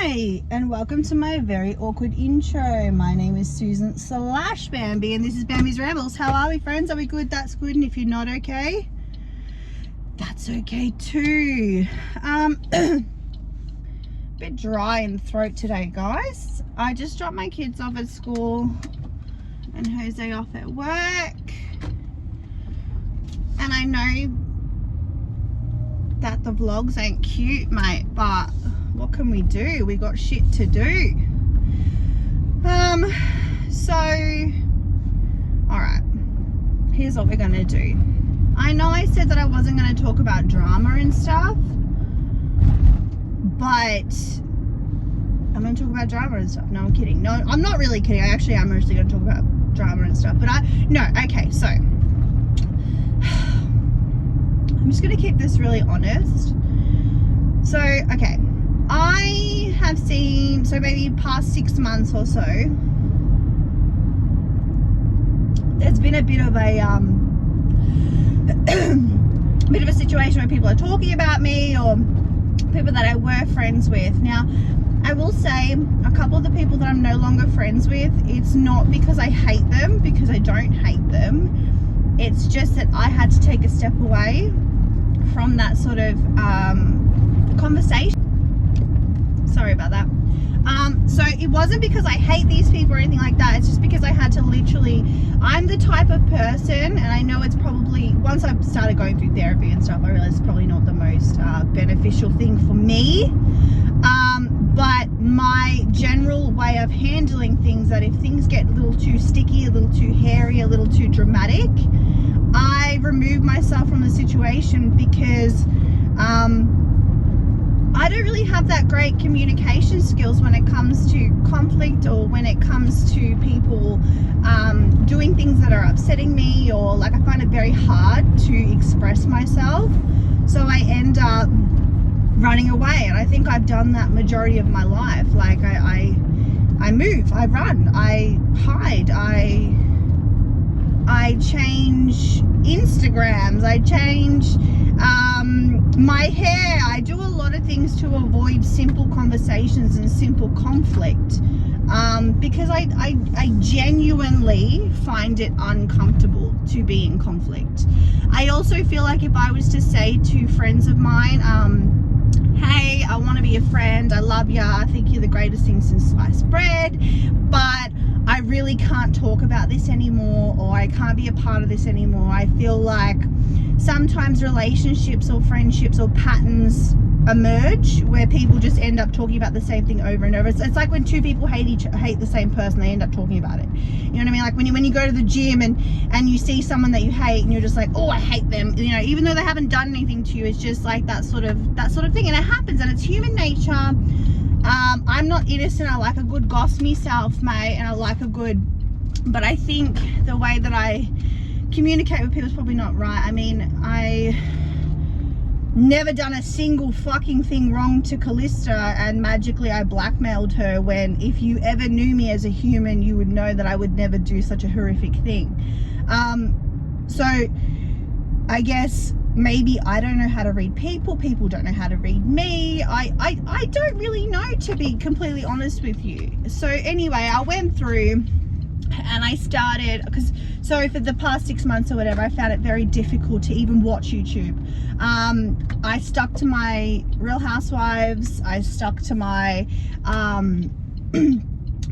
Hi, and welcome to my very awkward intro. My name is Susan / Bambi, and this is Bambi's Rambles. How are we, friends? Are we good? That's good. And if you're not okay, that's okay too. Bit dry in the throat today, guys. I just dropped my kids off at school and Jose off at work. And I know that the vlogs ain't cute, mate, but what can we do? We got shit to do. So alright, here's what we're gonna do. I know I said that I wasn't gonna talk about drama and stuff, but I'm gonna talk about drama and stuff. No, I'm kidding. No, I'm not really kidding. I actually am mostly gonna talk about drama and stuff, but okay, so I'm just gonna keep this really honest. So, okay, I have seen, so maybe past 6 months or so, there's been a bit of a situation where people are talking about me, or people that I were friends with. Now, I will say a couple of the people that I'm no longer friends with, it's not because I hate them, because I don't hate them. It's just that I had to take a step away from that sort of conversation. Sorry about that. So it wasn't because I hate these people or anything like that. It's just because I had to literally, I'm the type of person, and I know it's probably, once I started going through therapy and stuff, I realized it's probably not the most beneficial thing for me. But my general way of handling things, that if things get a little too sticky, a little too hairy, a little too dramatic, I remove myself from the situation, because I don't really have that great communication skills when it comes to conflict, or when it comes to people doing things that are upsetting me, or like, I find it very hard to express myself. So I end up running away, and I think I've done that majority of my life. Like I move, I run, I hide, I change Instagrams, I change my hair, I do a lot of things to avoid simple conversations and simple conflict, because I genuinely find it uncomfortable to be in conflict. I also feel like if I was to say to friends of mine, hey, I want to be a friend, I love ya, I think you're the greatest thing since sliced bread, but I really can't talk about this anymore, or I can't be a part of this anymore. I feel like sometimes relationships or friendships or patterns emerge where people just end up talking about the same thing over and over. It's like when two people hate the same person, they end up talking about it. You know what I mean? Like when you go to the gym and you see someone that you hate, and you're just like, oh, I hate them. You know, even though they haven't done anything to you, it's just like that sort of thing, and it happens, and it's human nature. I'm not innocent. I like a good goss myself, mate, and I like a good, but I think the way that I communicate with people is probably not right. I mean, I never done a single fucking thing wrong to Callista, and magically I blackmailed her, when if you ever knew me as a human, you would know that I would never do such a horrific thing. So I guess maybe I don't know how to read people don't know how to read me. I don't really know, to be completely honest with you. So anyway, I went through and I started, so for the past 6 months or whatever, I found it very difficult to even watch YouTube. I stuck to my Real Housewives, I stuck to my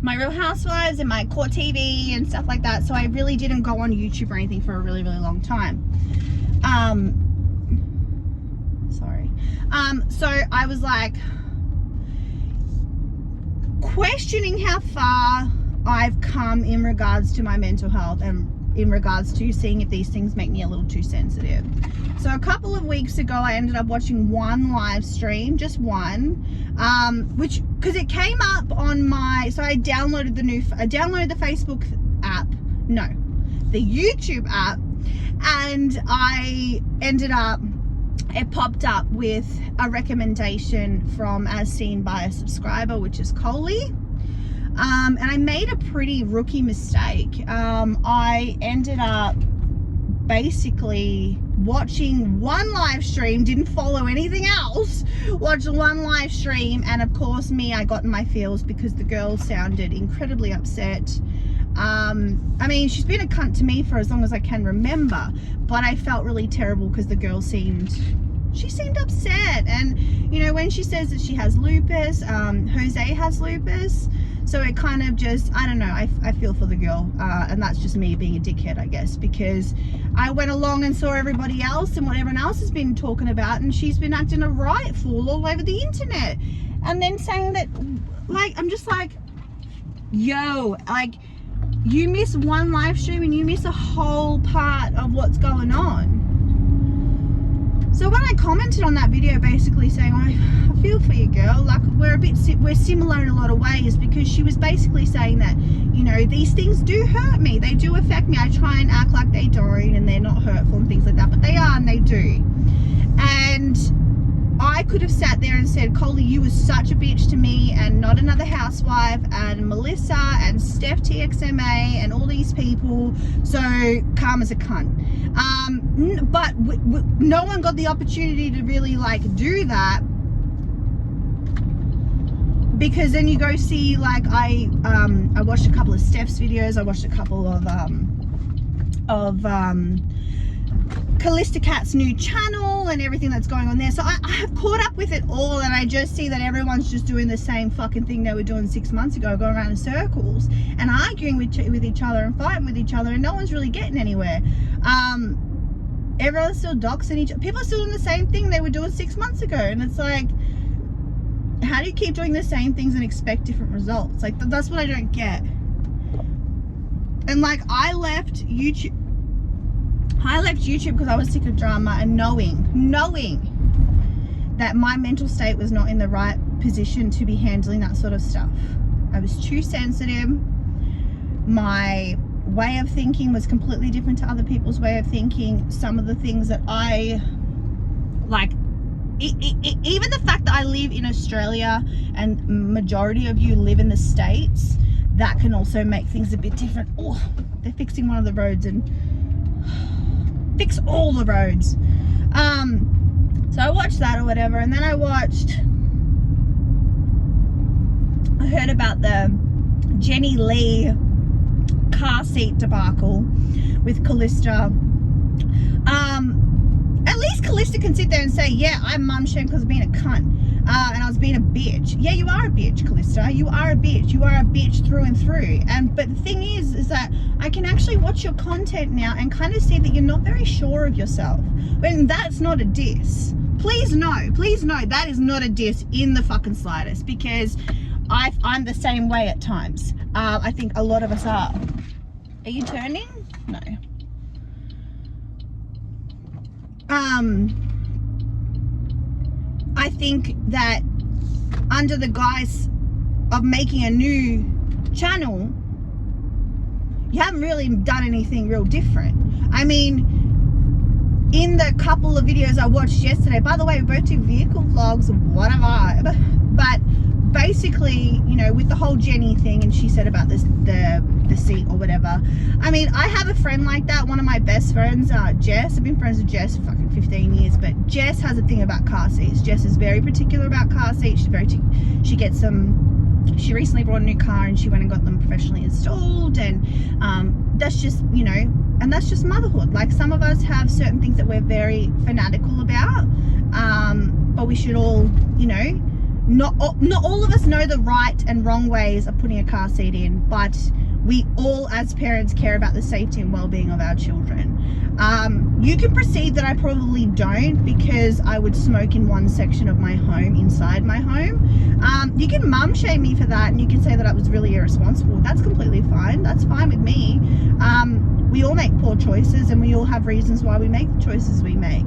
my Real Housewives and my Core TV and stuff like that. So I really didn't go on YouTube or anything for a really, really long time. So I was like questioning how far I've come in regards to my mental health, and in regards to seeing if these things make me a little too sensitive. So a couple of weeks ago, I ended up watching one live stream, just one, because it came up on my, so I downloaded the Facebook app, no, the YouTube app, and I ended up, it popped up with a recommendation from As Seen by a Subscriber, which is Coley. And I made a pretty rookie mistake. I ended up basically watching one live stream, didn't follow anything else, watched one live stream, and of course me, I got in my feels because the girl sounded incredibly upset. I mean, she's been a cunt to me for as long as I can remember, but I felt really terrible because the girl seemed upset. And you know, when she says that she has lupus, Jose has lupus, so it kind of just, I don't know, I feel for the girl, and that's just me being a dickhead, I guess, because I went along and saw everybody else and what everyone else has been talking about, and she's been acting a riot fool all over the internet, and then saying that, like, I'm just like, yo, like, you miss one live stream and you miss a whole part of what's going on. So when I commented on that video, basically saying, I feel for you, girl, like, we're similar in a lot of ways, because she was basically saying that, you know, these things do hurt me, they do affect me. I try and act like they don't and they're not hurtful and things like that, but they are, and they do. And I could have sat there and said, Coley, you were such a bitch to me, and not another housewife, and Melissa and Steph TXMA and all these people, so karma's a cunt. But no one got the opportunity to really, like, do that, because then you go see, like, I watched a couple of Steph's videos, I watched a couple of Callista Cat's new channel and everything that's going on there. So I have caught up with it all, and I just see that everyone's just doing the same fucking thing they were doing 6 months ago, going around in circles and arguing with each other and fighting with each other, and no one's really getting anywhere. Everyone's still doxing each other. People are still doing the same thing they were doing 6 months ago, and it's like, how do you keep doing the same things and expect different results? Like, that's what I don't get. And like, I left YouTube because I was sick of drama, and knowing that my mental state was not in the right position to be handling that sort of stuff. I was too sensitive. My way of thinking was completely different to other people's way of thinking. Some of the things that I like, even the fact that I live in Australia and majority of you live in the States, that can also make things a bit different. Oh, they're fixing one of the roads, and fix all the roads. So I watched that or whatever, and then I heard about the Jenny Lee car seat debacle with Callista. At least Callista can sit there and say, yeah, I'm mum shamed because of being a cunt, and I was being a bitch. Yeah, you are a bitch, Callista. You are a bitch. You are a bitch through and through. But the thing is that I can actually watch your content now and kind of see that you're not very sure of yourself. And that's not a diss. Please know that is not a diss in the fucking slightest, because I'm the same way at times. I think a lot of us are. Are you turning? No. I think that under the guise of making a new channel, you haven't really done anything real different. I mean, in the couple of videos I watched yesterday, by the way, we both do vehicle vlogs, what a vibe. But basically, you know, with the whole Jenny thing, and she said about this, the seat or whatever. I mean, I have a friend like that, one of my best friends, Jess. I've been friends with Jess for fucking 15 years, but Jess has a thing about car seats. Jess is very particular about car seats. She gets some, she recently bought a new car and she went and got them professionally installed, and that's just, you know, and that's just motherhood. Like, some of us have certain things that we're very fanatical about, but we should all, you know, not all of us know the right and wrong ways of putting a car seat in, but we all as parents care about the safety and well-being of our children. You can perceive that I probably don't, because I would smoke in one section of my home, inside my home. You can mum shame me for that, and you can say that I was really irresponsible. That's completely fine. That's fine with me. We all make poor choices, and we all have reasons why we make the choices we make.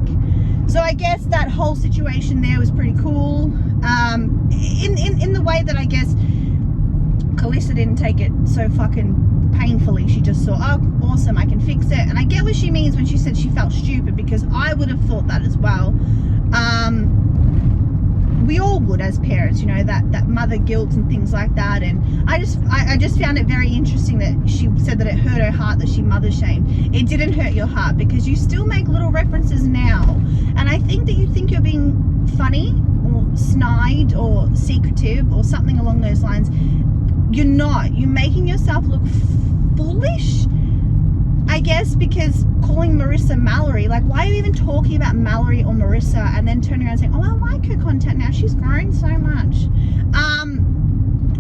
So I guess that whole situation there was pretty cool. In the way that I guess Callista didn't take it so fucking painfully. She just saw, oh, awesome, I can fix it. And I get what she means when she said she felt stupid, because I would have thought that as well. we all would as parents, you know, that mother guilt and things like that. And I just found it very interesting that she said that it hurt her heart that she mother shamed. It didn't hurt your heart, because you still make little references now, and I think that you think you're being funny or snide or secretive or something along those lines. You're not. You're making yourself look foolish, I guess, because calling Marissa Mallory, like, why are you even talking about Mallory or Marissa and then turning around and saying, oh, I like her content now, she's grown so much.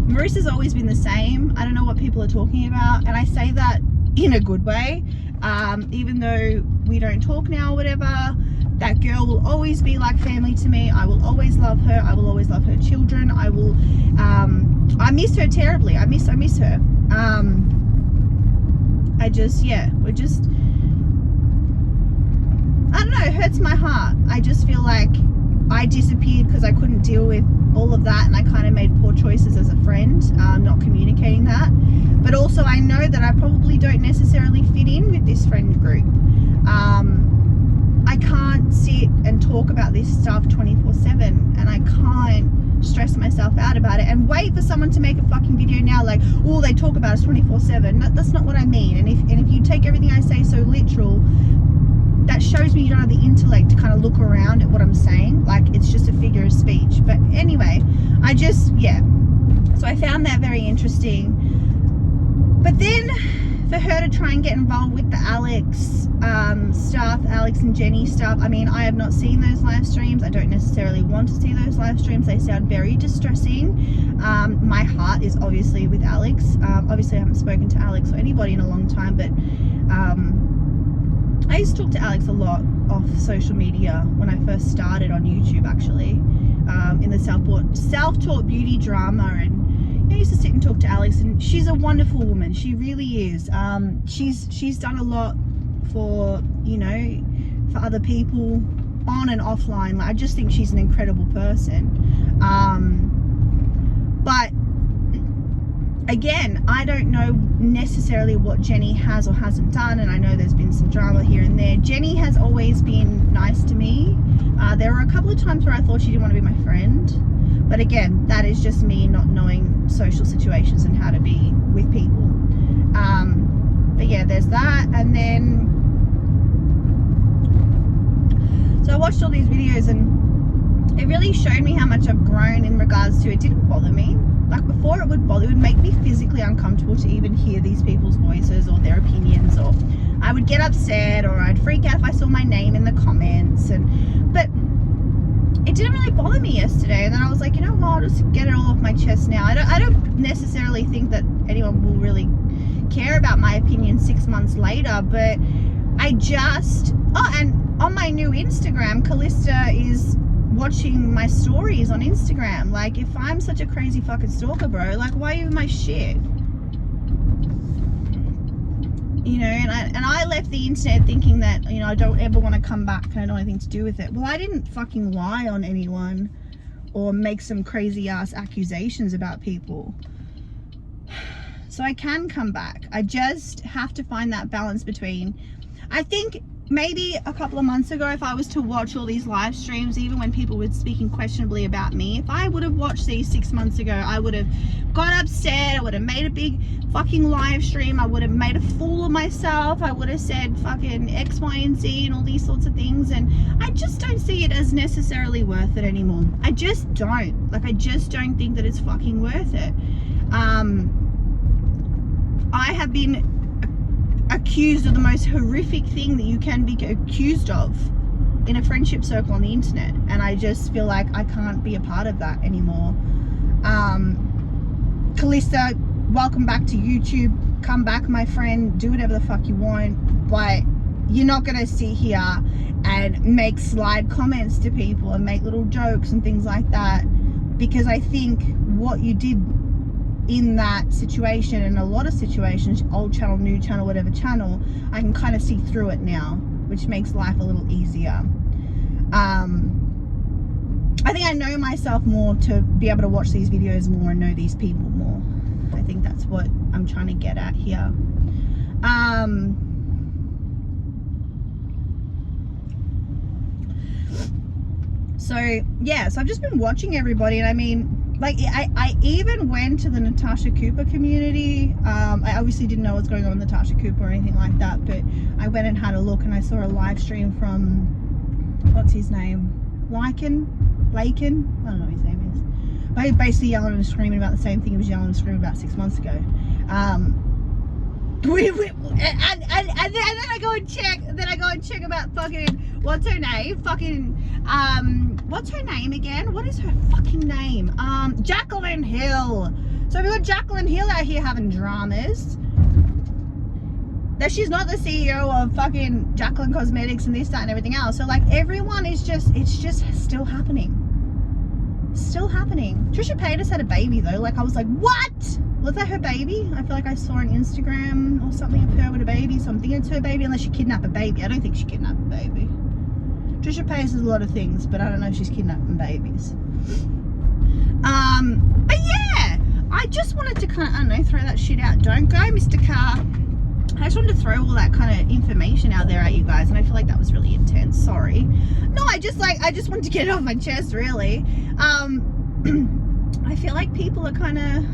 Marissa's always been the same. I don't know what people are talking about, and I say that in a good way. Even though we don't talk now or whatever, that girl will always be like family to me. I will always love her. I will always love her children. I will, I miss her terribly. I miss her. We're just, I don't know, it hurts my heart. I just feel like I disappeared because I couldn't deal with all of that, and I kind of made poor choices as a friend, not communicating that. But also I know that I probably don't necessarily fit in with this friend group. I can't sit and talk about this stuff 24/7, and I can't stress myself out about it and wait for someone to make a fucking video now like, oh, they talk about us 24/7. That's not what I mean. And if you take everything I say so literal, that shows me you don't have the intellect to kind of look around at what I'm saying, like it's just a figure of speech. But anyway, so I found that very interesting. But then for her to try and get involved with the Alex stuff, Alex and Jenny stuff, I mean, I have not seen those live streams. I don't necessarily want to see those live streams. They sound very distressing. My heart is obviously with Alex. Obviously I haven't spoken to Alex or anybody in a long time, but I used to talk to Alex a lot off social media when I first started on YouTube, actually, in the self-taught beauty drama. And I used to sit and talk to Alex, and she's a wonderful woman. She really is. She's done a lot for, you know, for other people on and offline. Like, I just think she's an incredible person. But again, I don't know necessarily what Jenny has or hasn't done, and I know there's been some drama here and there. Jenny has always been nice to me. There were a couple of times where I thought she didn't want to be my friend, but again, that is just me not knowing social situations and how to be with people. But yeah, there's that. And then, so I watched all these videos, and it really showed me how much I've grown in regards to, it didn't bother me. Like before, it would make me physically uncomfortable to even hear these people's voices or their opinions, or I would get upset, or I'd freak out if I saw my name in the comments. But it didn't really bother me yesterday, and then I was like, you know what, I'll just get it all off my chest now. I don't necessarily think that anyone will really care about my opinion 6 months later, but I just, and on my new Instagram, Callista is watching my stories on Instagram. Like, if I'm such a crazy fucking stalker, bro, like, why are you in my shit? You know, and I left the internet thinking that, you know, I don't ever want to come back and I don't want anything to do with it. Well, I didn't fucking lie on anyone or make some crazy ass accusations about people. So I can come back. I just have to find that balance between, I think maybe a couple of months ago, if I was to watch all these live streams, even when people were speaking questionably about me, if I would have watched these 6 months ago, I would have got upset. I would have made a big fucking live stream. I would have made a fool of myself. I would have said fucking X, Y, and Z and all these sorts of things. And I just don't see it as necessarily worth it anymore. I just don't. Like, I just don't think that it's fucking worth it. I have been accused of the most horrific thing that you can be accused of in a friendship circle on the internet, and I just feel like I can't be a part of that anymore. Callista, welcome back to YouTube. Come back, my friend, do whatever the fuck you want, but you're not gonna sit here and make slide comments to people and make little jokes and things like that, because I think what you did in that situation, and a lot of situations, old channel, new channel, whatever channel, I can kind of see through it now, which makes life a little easier. I think I know myself more to be able to watch these videos more and know these people more. I think that's what I'm trying to get at here. So yeah, so I've just been watching everybody, and I mean, like, I even went to the Natasha Cooper community. I obviously didn't know what's going on with Natasha Cooper or anything like that, but I went and had a look, and I saw a live stream from, what's his name? Lakin? I don't know what his name is. But he basically yelling and screaming about the same thing he was yelling and screaming about 6 months ago. And then I go and check. Then I go and check about fucking, what's her name? Fucking what's her name again? What is her fucking name? Jacqueline Hill. So we got Jacqueline Hill out here having dramas. That she's not the CEO of fucking Jacqueline Cosmetics and this, that, and everything else. So like everyone is just, it's just still happening. Still happening. Trisha Paytas had a baby though. Like I was like, what? Was that her baby? I feel like I saw on Instagram or something of her with a baby. So I'm thinking it's her baby unless she kidnapped a baby. I don't think she kidnapped a baby. Trisha Paytas is a lot of things, but I don't know if she's kidnapping babies. But yeah, I just wanted to kind of, I don't know, throw that shit out. Don't go, Mr. Carr. I just wanted to throw all that kind of information out there at you guys, and I feel like that was really intense. Sorry. No, I just wanted to get it off my chest, really. I feel like people are kind of,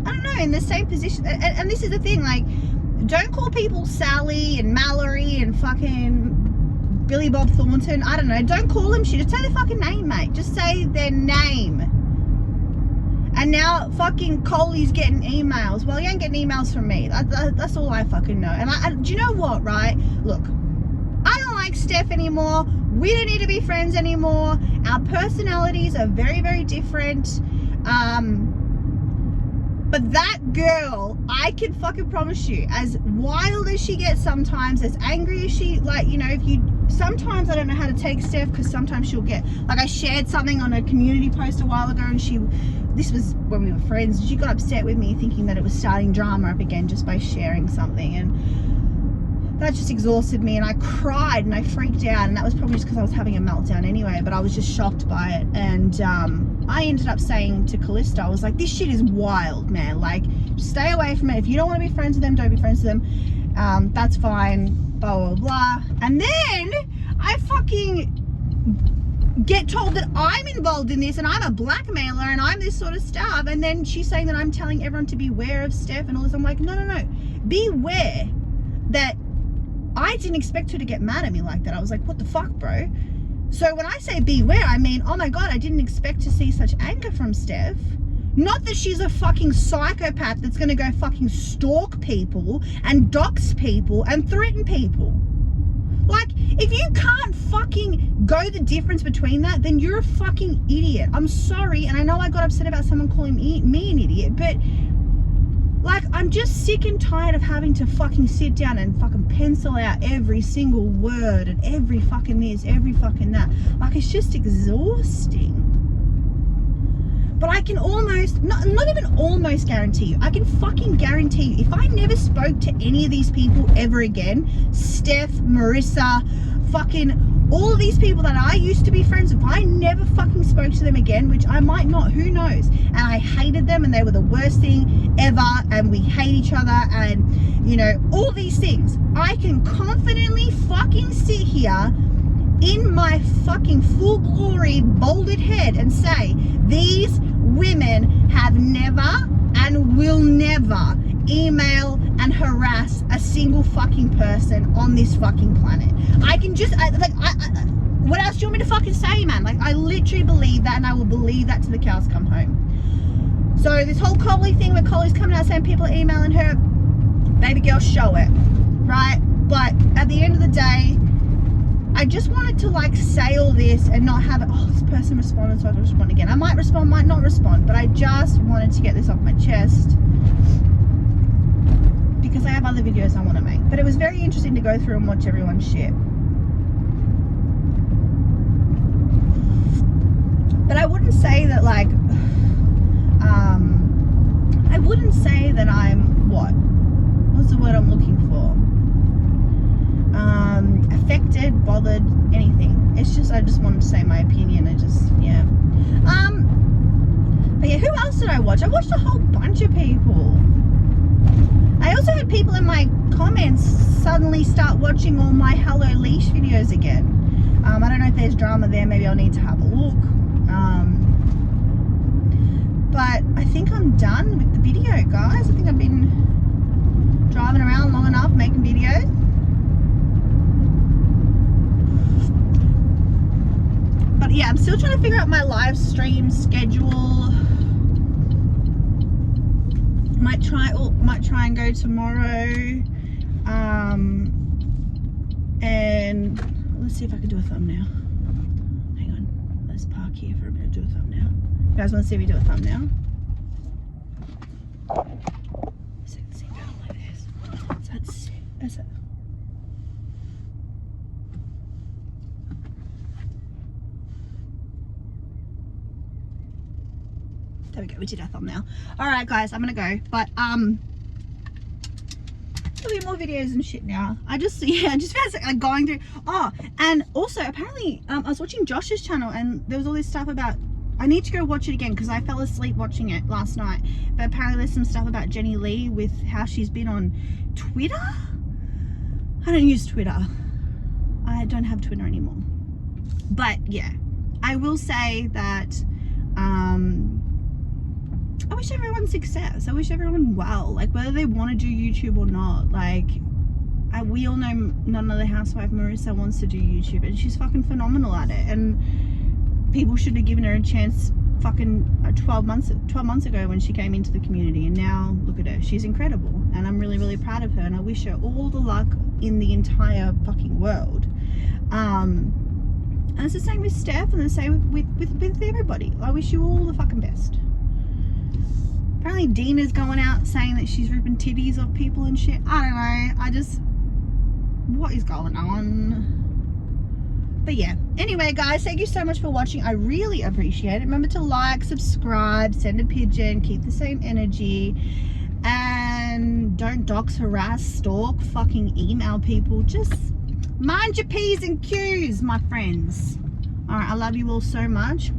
I don't know, in the same position. And this is the thing, like, don't call people Sally and Mallory and fucking Billy Bob Thornton. I don't know. Don't call them shit. Just say their fucking name, mate. Just say their name. And now fucking Coley's getting emails. Well, he ain't getting emails from me. That's all I fucking know. And do you know what, right? Look, I don't like Steph anymore. We don't need to be friends anymore. Our personalities are very, very different. But that girl, I can fucking promise you, as wild as she gets sometimes, as angry as she, like, you know, sometimes I don't know how to take Steph, because sometimes she'll get, like, I shared something on a community post a while ago, and this was when we were friends, she got upset with me thinking that it was starting drama up again just by sharing something, and that just exhausted me, and I cried and I freaked out, and that was probably just because I was having a meltdown anyway, but I was just shocked by it. And I ended up saying to Callista, I was like, this shit is wild, man, like, stay away from it. If you don't want to be friends with them, don't be friends with them. That's fine, blah blah blah. And then I fucking get told that I'm involved in this and I'm a blackmailer and I'm this sort of stuff, and then she's saying that I'm telling everyone to beware of Steph and all this. I'm like, no, beware that I didn't expect her to get mad at me like that. I was like, what the fuck, bro? So when I say beware, I mean, oh my God, I didn't expect to see such anger from Steph. Not that she's a fucking psychopath that's gonna go fucking stalk people and dox people and threaten people. Like, if you can't fucking go the difference between that, then you're a fucking idiot. I'm sorry, and I know I got upset about someone calling me an idiot, but like, I'm just sick and tired of having to fucking sit down and fucking pencil out every single word and every fucking this, every fucking that. Like, it's just exhausting. But I can almost, not even almost guarantee you, I can fucking guarantee you, if I never spoke to any of these people ever again, Steph, Marissa, fucking all of these people that I used to be friends with, if I never fucking spoke to them again, which I might not, who knows, and I hated them and they were the worst thing ever and we hate each other and, you know, all these things, I can confidently fucking sit here in my fucking full glory bolded head and say, these women have never and will never email and harass a single fucking person on this fucking planet. I can just, what else do you want me to fucking say, man? Like, I literally believe that, and I will believe that till the cows come home. So this whole Coley thing where Coley's coming out saying people are emailing her, baby girl, show it, right? But at the end of the day, I just wanted to like say all this and not have it, oh, this person responded, so I'll respond again. I might respond, might not respond, but I just wanted to get this off my chest because I have other videos I want to make. But it was very interesting to go through and watch everyone's shit. But I wouldn't say that like, I wouldn't say that I'm, what's the word I'm looking for? Affected, bothered, anything. It's just, I just wanted to say my opinion. Yeah. But yeah, who else did I watch? I watched a whole bunch of people. I also had people in my comments suddenly start watching all my Hello Leash videos again. I don't know if there's drama there. Maybe I'll need to have a look. But I think I'm done with the video, guys. I think I've been driving around long enough making videos. But yeah, I'm still trying to figure out my live stream schedule. Might try and go tomorrow. And let's see if I can do a thumbnail. Hang on, let's park here for a minute, do a thumbnail. You guys want to see me do a thumbnail? Set the seat belt like this. So that's it. There we go, we did our thumbnail. Alright guys, I'm gonna go. But there'll be more videos and shit now. I just found like going through. Oh, and also apparently I was watching Josh's channel and there was all this stuff about, I need to go watch it again because I fell asleep watching it last night. But apparently there's some stuff about Jenny Lee with how she's been on Twitter. I don't use Twitter. I don't have Twitter anymore. But yeah, I will say that I wish everyone success. I wish everyone well, like whether they want to do YouTube or not. Like we all know none other housewife Marissa wants to do YouTube and she's fucking phenomenal at it, and people should have given her a chance fucking 12 months ago when she came into the community, and now look at her, she's incredible, and I'm really, really proud of her, and I wish her all the luck in the entire fucking world. And it's the same with Steph and the same with everybody. I wish you all the fucking best. Apparently Dina's going out saying that she's ripping titties off people and shit. I don't know. What is going on? But yeah. Anyway, guys, thank you so much for watching. I really appreciate it. Remember to like, subscribe, send a pigeon, keep the same energy. And don't dox, harass, stalk, fucking email people. Just mind your P's and Q's, my friends. Alright, I love you all so much.